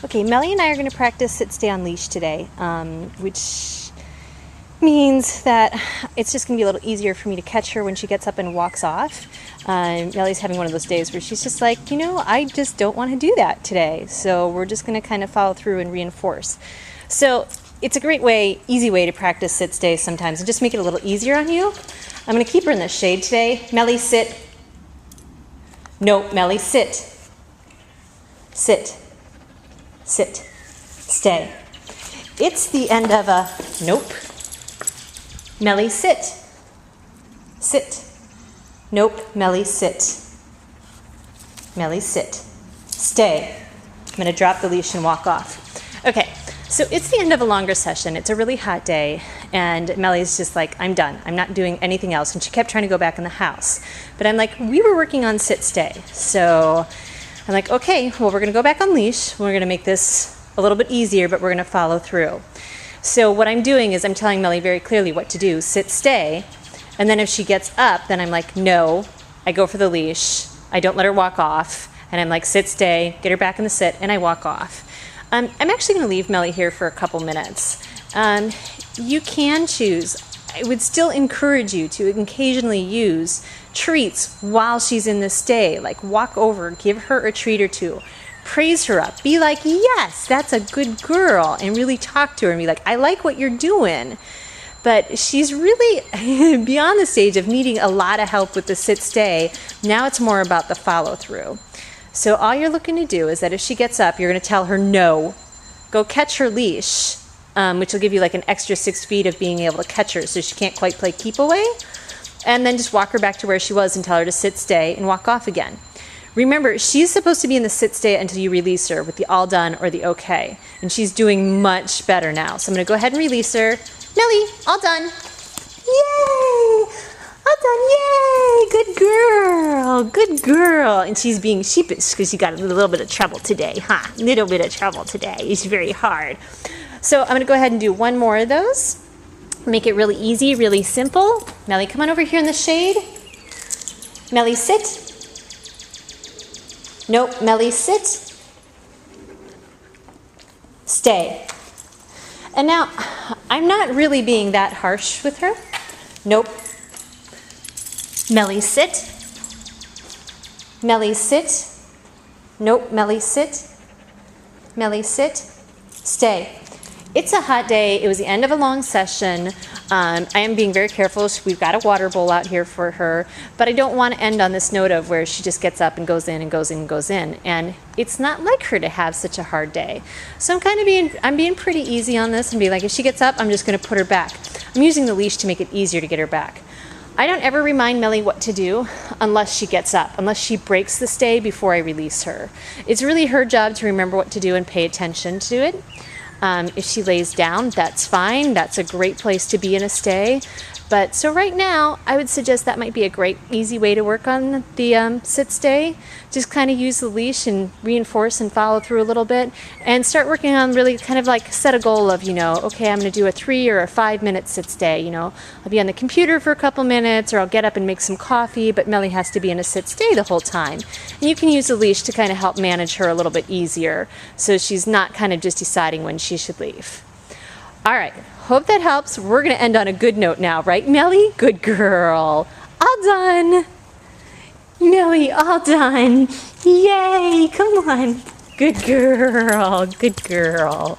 Okay, Melly and I are going to practice sit-stay on leash today, which means that it's just going to be a little easier for me to catch her when she gets up and walks off. Melly's having one of those days where she's just like, you know, I just don't want to do that today. So we're just going to kind of follow through and reinforce. So it's a great way, easy way to practice sit-stay sometimes and just make it a little easier on you. I'm going to keep her in the shade today. Melly, sit. No, Melly, sit. Sit. Sit. Stay. It's the end of a nope. Melly, sit. Sit. Nope. Melly, sit. Melly, sit. Stay. I'm going to drop the leash and walk off. Okay, so it's the end of a longer session. It's a really hot day, and Melly's just like, I'm done. I'm not doing anything else. And she kept trying to go back in the house. But I'm like, we were working on sit-stay. So I'm like, okay, well, we're going to go back on leash. We're going to make this a little bit easier, but we're going to follow through. So what I'm doing is I'm telling Melly very clearly what to do, sit, stay. And then if she gets up, then I'm like, no, I go for the leash. I don't let her walk off. And I'm like, sit, stay, get her back in the sit, and I walk off. I'm actually going to leave Melly here for a couple minutes. You can choose. I would still encourage you to occasionally use treats while she's in the stay. Like walk over, give her a treat or two, praise her up, be like, yes, that's a good girl, and really talk to her and be like, I like what you're doing. But she's really beyond the stage of needing a lot of help with the sit-stay. Now it's more about the follow-through. So all you're looking to do is that if she gets up, you're going to tell her no. Go catch her leash, which will give you like an extra 6 feet of being able to catch her so she can't quite play keep away. And then just walk her back to where she was and tell her to sit, stay, and walk off again. Remember, she's supposed to be in the sit, stay until you release her with the all done or the okay. And she's doing much better now. So I'm going to go ahead and release her. Melly, all done. Yay! All done, yay! Good girl, good girl. And she's being sheepish because she got a little bit of trouble today, huh? Little bit of trouble today. It's very hard. So I'm going to go ahead and do one more of those. Make it really easy, really simple. Melly, come on over here in the shade. Melly, sit. Nope, Melly, sit. Stay. And now, I'm not really being that harsh with her. Nope. Melly, sit. Melly, sit. Nope, Melly, sit. Melly, sit. Stay. It's a hot day. It was the end of a long session. I am being very careful. We've got a water bowl out here for her, but I don't want to end on this note of where she just gets up and goes in and goes in and goes in. And it's not like her to have such a hard day. So I'm being pretty easy on this and be like, if she gets up, I'm just going to put her back. I'm using the leash to make it easier to get her back. I don't ever remind Melly what to do unless she gets up, unless she breaks the stay before I release her. It's really her job to remember what to do and pay attention to it. If she lays down, that's fine. That's a great place to be in a stay. But so right now, I would suggest that might be a great, easy way to work on the sit-stay. Just kind of use the leash and reinforce and follow through a little bit. And start working on really kind of like set a goal of, you know, okay, I'm going to do a 3 or a 5 minute sit-stay. You know, I'll be on the computer for a couple minutes, or I'll get up and make some coffee, but Melly has to be in a sit-stay the whole time. And you can use the leash to kind of help manage her a little bit easier, so she's not kind of just deciding when she should leave. All right, hope that helps. We're going to end on a good note now, right, Melly? Good girl. All done. Melly, all done. Yay, come on. Good girl, good girl.